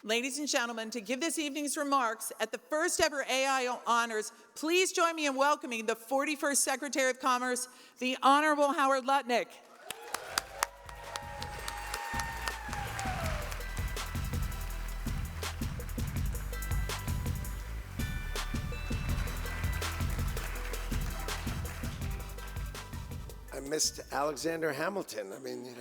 Ladies and gentlemen, to give this evening's remarks at the first ever AI Honors, please join me in welcoming the 41st Secretary of Commerce, the Honorable Howard Lutnick. I missed Alexander Hamilton. I mean,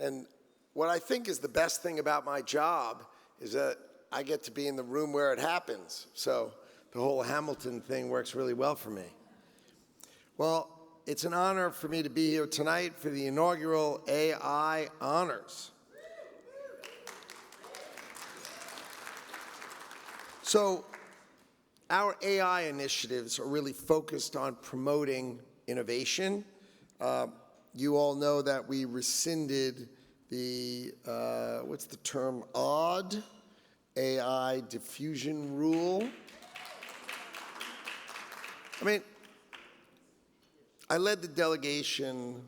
and what I think is the best thing about my job is that I get to be in the room where it happens. So the whole Hamilton thing works really well for me. Well, it's an honor for me to be here tonight for the inaugural AI Honors. So our AI initiatives are really focused on promoting innovation. You all know that we rescinded the, what's the term, odd AI Diffusion Rule. I mean, I led the delegation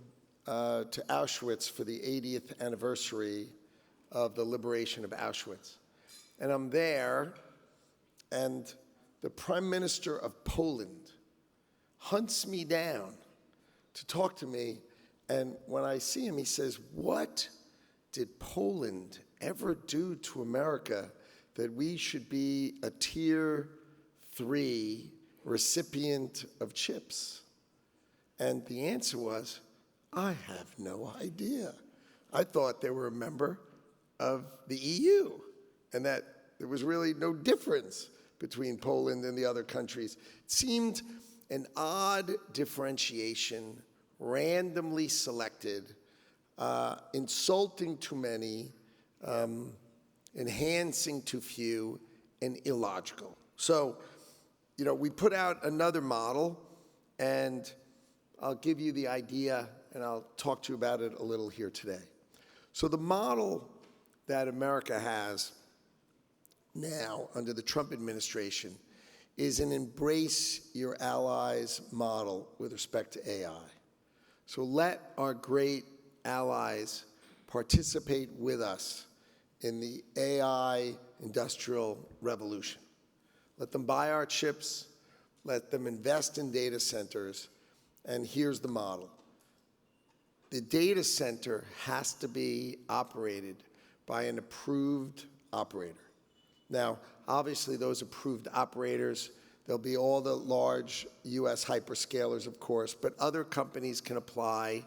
to Auschwitz for the 80th anniversary of the liberation of Auschwitz. And I'm there, and the Prime Minister of Poland hunts me down to talk to me, and when I see him, he says, "What did Poland ever do to America that we should be a Tier 3 recipient of chips?" And the answer was, "I have no idea. I thought they were a member of the EU, and that there was really no difference between Poland and the other countries." It seemed an odd differentiation, randomly selected, insulting to many, enhancing to few, and illogical. So, we put out another model, and I'll give you the idea, and I'll talk to you about it a little here today. So the model that America has now under the Trump administration is an embrace your allies model with respect to AI. So let our great allies participate with us in the AI industrial revolution. Let them buy our chips, let them invest in data centers, and here's the model. The data center has to be operated by an approved operator. Now, obviously, those approved operators, there'll be all the large US hyperscalers, of course, but other companies can apply,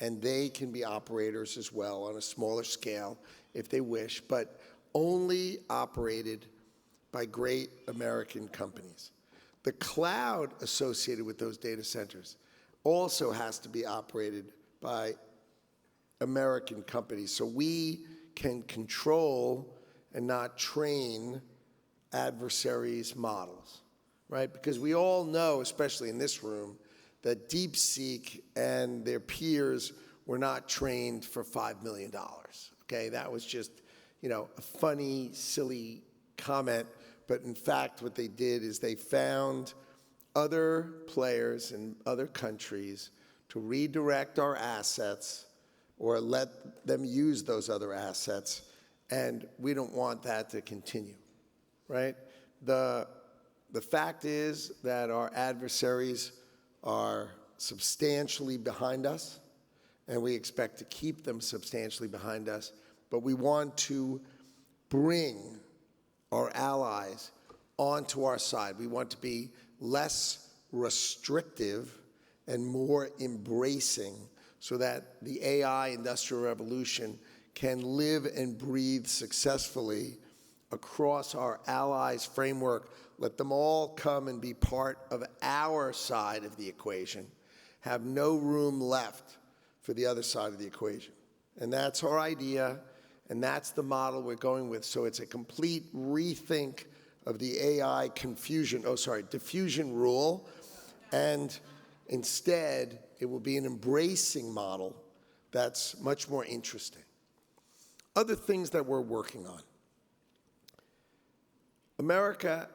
and they can be operators as well on a smaller scale if they wish, but only operated by great American companies. The cloud associated with those data centers also has to be operated by American companies, so we can control and not train adversaries' models, right? Because we all know, especially in this room, that DeepSeek and their peers were not trained for $5 million, okay? That was just, a funny, silly comment, but in fact what they did is they found other players in other countries to redirect our assets or let them use those other assets, and we don't want that to continue, right? The fact is that our adversaries are substantially behind us, and we expect to keep them substantially behind us, but we want to bring our allies onto our side. We want to be less restrictive and more embracing so that the AI industrial revolution can live and breathe successfully across our allies' framework. Let them all come and be part of our side of the equation. Have no room left for the other side of the equation. And that's our idea, and that's the model we're going with. So it's a complete rethink of the AI diffusion rule, and instead it will be an embracing model that's much more interesting. Other things that we're working on. America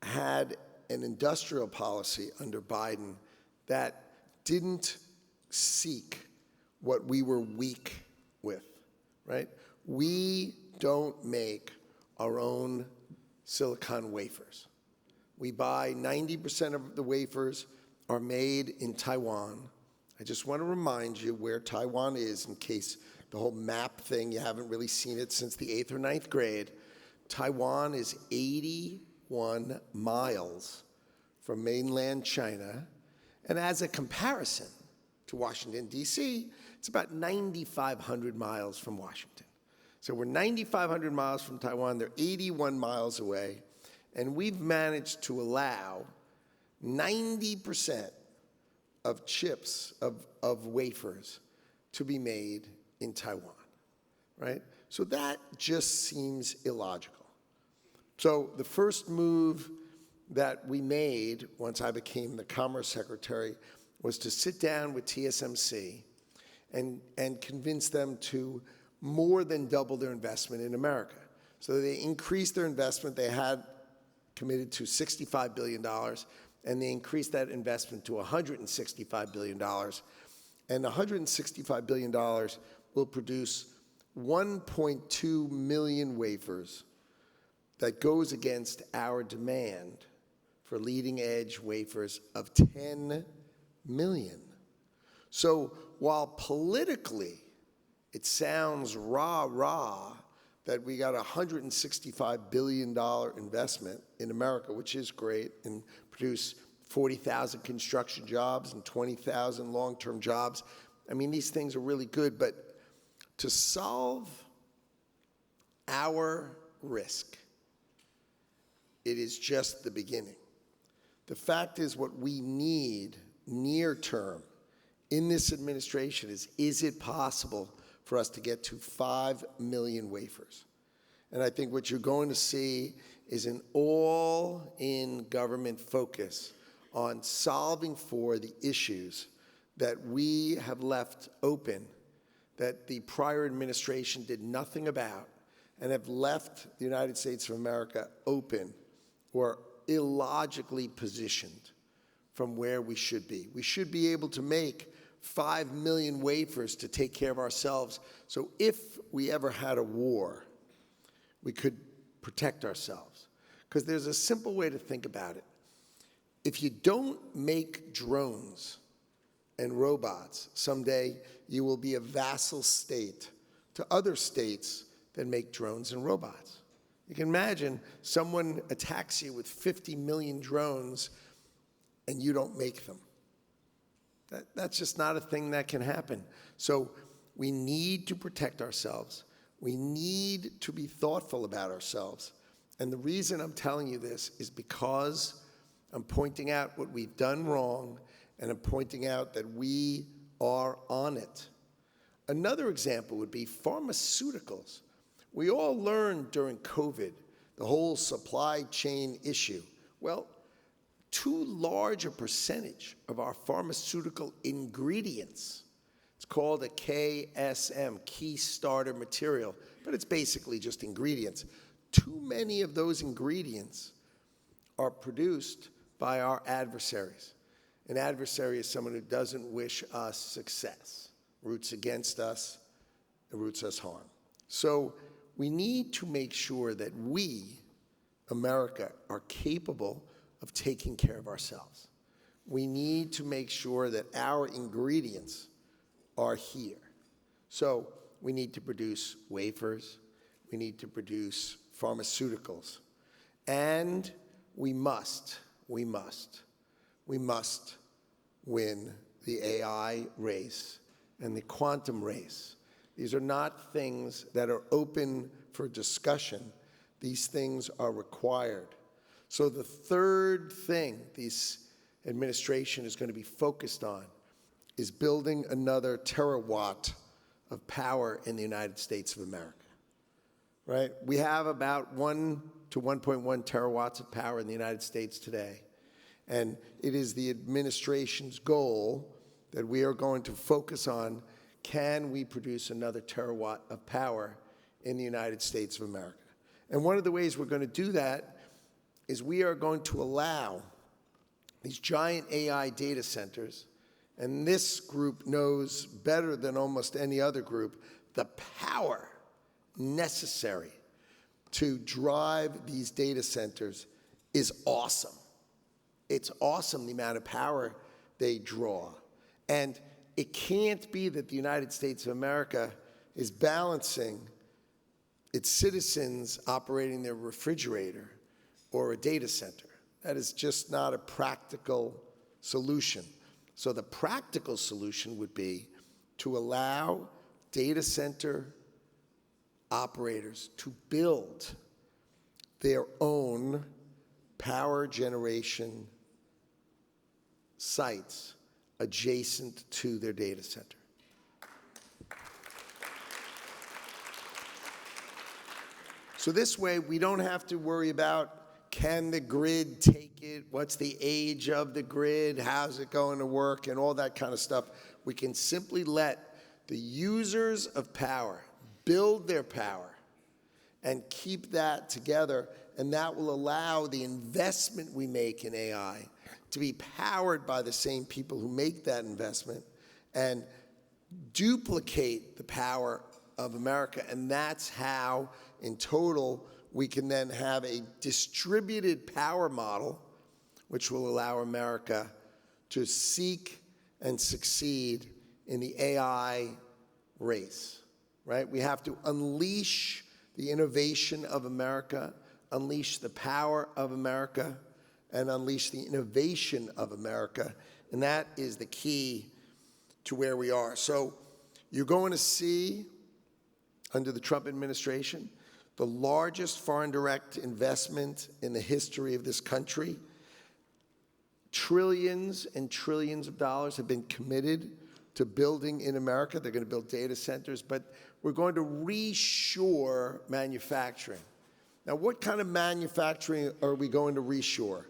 had an industrial policy under Biden that didn't seek what we were weak with, right? we don't make our own silicon wafers. We buy 90% of the wafers are made in Taiwan. I just want to remind you where Taiwan is in case the whole map thing, you haven't really seen it since the 8th or 9th grade. Taiwan is 81 miles from mainland China. And as a comparison to Washington, D.C., it's about 9,500 miles from Washington. So we're 9,500 miles from Taiwan. They're 81 miles away. And we've managed to allow 90% of chips, of wafers, to be made in Taiwan, right? So that just seems illogical. So the first move that we made once I became the Commerce Secretary was to sit down with TSMC and convince them to more than double their investment in America. So they increased their investment. They had committed to $65 billion, and they increased that investment to $165 billion. And $165 billion will produce 1.2 million wafers that goes against our demand for leading-edge wafers of 10 million. So while politically it sounds rah-rah that we got a $165 billion investment in America, which is great, and produce 40,000 construction jobs and 20,000 long-term jobs. I mean, these things are really good, but to solve our risk, it is just the beginning. The fact is, what we need near term in this administration is it possible for us to get to 5 million wafers? And I think what you're going to see is an all-in government focus on solving for the issues that we have left open, that the prior administration did nothing about, and have left the United States of America open or illogically positioned from where we should be. We should be able to make 5 million wafers to take care of ourselves. So if we ever had a war, we could protect ourselves. Because there's a simple way to think about it. If you don't make drones and robots, someday you will be a vassal state to other states that make drones and robots. You can imagine someone attacks you with 50 million drones and you don't make them. That's just not a thing that can happen. So we need to protect ourselves. We need to be thoughtful about ourselves. And the reason I'm telling you this is because I'm pointing out what we've done wrong, and I'm pointing out that we are on it. Another example would be pharmaceuticals. We all learned during COVID the whole supply chain issue. Well, too large a percentage of our pharmaceutical ingredients, it's called a KSM, key starter material, but it's basically just ingredients. Too many of those ingredients are produced by our adversaries. An adversary is someone who doesn't wish us success, roots against us, and roots us harm. So we need to make sure that we, America, are capable of taking care of ourselves. We need to make sure that our ingredients are here. So we need to produce wafers, we need to produce pharmaceuticals, and we must win the AI race and the quantum race. These are not things that are open for discussion. These things are required. So the third thing this administration is going to be focused on is building another terawatt of power in the United States of America, right? We have about 1 to 1.1 terawatts of power in the United States today. And it is the administration's goal that we are going to focus on, can we produce another terawatt of power in the United States of America? And one of the ways we're going to do that is we are going to allow these giant AI data centers, and this group knows better than almost any other group the power necessary to drive these data centers is awesome. It's awesome the amount of power they draw. And it can't be that the United States of America is balancing its citizens operating their refrigerator or a data center. That is just not a practical solution. So the practical solution would be to allow data center operators to build their own power generation sites adjacent to their data center. So this way, we don't have to worry about, can the grid take it? What's the age of the grid? How's it going to work? And all that kind of stuff. We can simply let the users of power build their power and keep that together, and that will allow the investment we make in AI to be powered by the same people who make that investment and duplicate the power of America. And that's how, in total, we can then have a distributed power model which will allow America to seek and succeed in the AI race, right? We have to unleash the innovation of America, unleash the power of America, and unleash the innovation of America. And that is the key to where we are. So you're going to see, under the Trump administration, the largest foreign direct investment in the history of this country. Trillions and trillions of dollars have been committed to building in America. They're going to build data centers, but we're going to reshore manufacturing. Now, what kind of manufacturing are we going to reshore?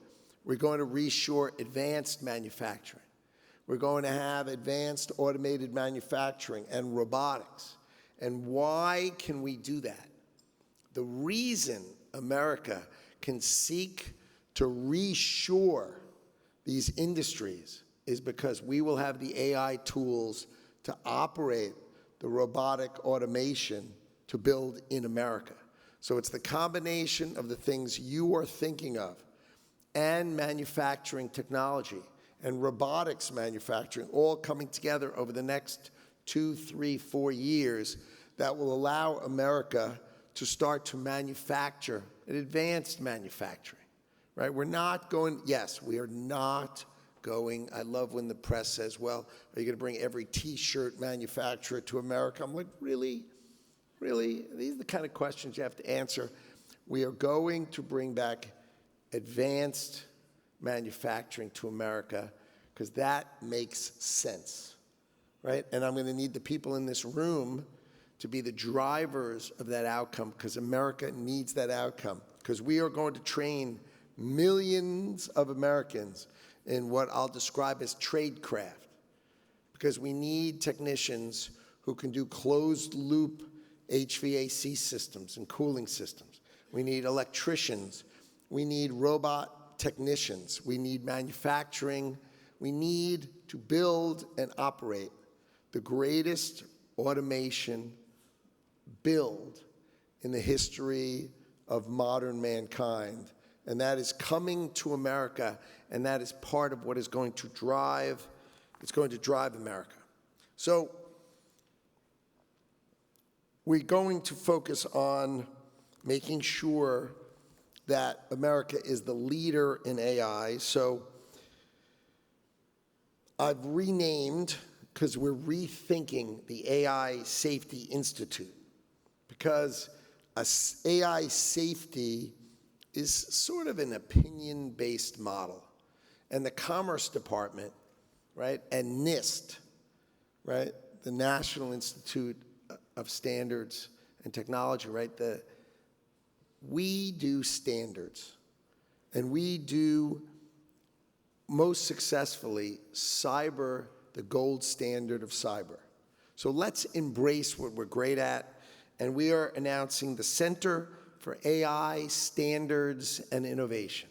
We're going to reshore advanced manufacturing. We're going to have advanced automated manufacturing and robotics. And why can we do that? The reason America can seek to reshore these industries is because we will have the AI tools to operate the robotic automation to build in America. So it's the combination of the things you are thinking of and manufacturing technology and robotics manufacturing all coming together over the next 2, 3, 4 years that will allow America to start to manufacture an advanced manufacturing, right? We're not going, yes, we are not going, I love when the press says, well, are you going to bring every T-shirt manufacturer to America? I'm like, really? Really? These are the kind of questions you have to answer. We are going to bring back advanced manufacturing to America because that makes sense, right? And I'm going to need the people in this room to be the drivers of that outcome because America needs that outcome because we are going to train millions of Americans in what I'll describe as tradecraft because we need technicians who can do closed-loop HVAC systems and cooling systems. We need electricians. We need robot technicians. We need manufacturing. We need to build and operate the greatest automation build in the history of modern mankind. And that is coming to America, and that is part of what is going to drive, it's going to drive America. So we're going to focus on making sure that America is the leader in AI. So I've renamed, because we're rethinking the AI Safety Institute, because AI safety is sort of an opinion-based model. And the Commerce Department, right, and NIST, right, the National Institute of Standards and Technology, right, we do standards. And we do, most successfully, cyber, the gold standard of cyber. So let's embrace what we're great at. And we are announcing the Center for AI Standards and Innovation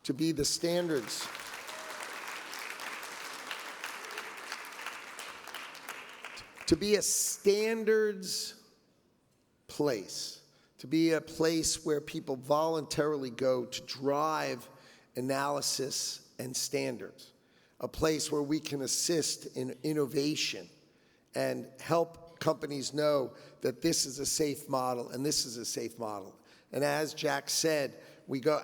to be the standards. To be a standards place, to be a place where people voluntarily go to drive analysis and standards, a place where we can assist in innovation and help companies know that this is a safe model and this is a safe model. And as Jack said,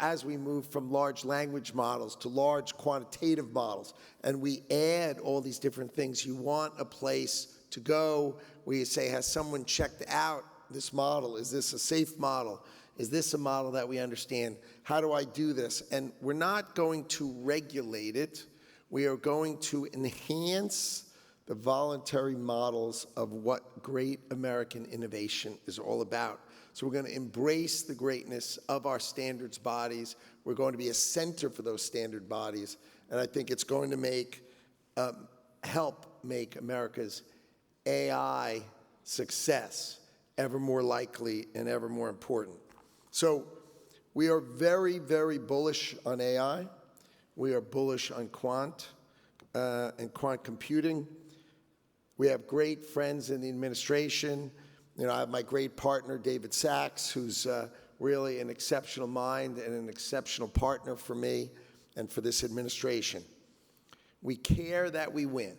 as we move from large language models to large quantitative models, and we add all these different things, you want a place to go where you say, has someone checked out this model? Is this a safe model? Is this a model that we understand? How do I do this? And we're not going to regulate it. We are going to enhance the voluntary models of what great American innovation is all about. So we're going to embrace the greatness of our standards bodies. We're going to be a center for those standard bodies. And I think it's going to help make America's AI success ever more likely and ever more important. So we are very, very bullish on AI. We are bullish on quant and quant computing. We have great friends in the administration. You know, I have my great partner, David Sachs, who's really an exceptional mind and an exceptional partner for me and for this administration. We care that we win.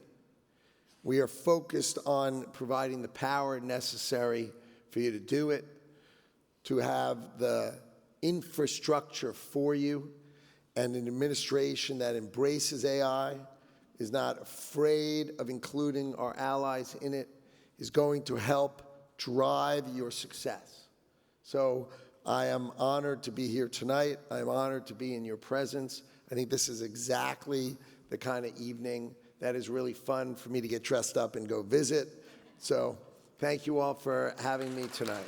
We are focused on providing the power necessary for you to do it, to have the infrastructure for you, and an administration that embraces AI, is not afraid of including our allies in it, is going to help drive your success. So I am honored to be here tonight. I am honored to be in your presence. I think this is exactly the kind of evening that is really fun for me to get dressed up and go visit. So thank you all for having me tonight.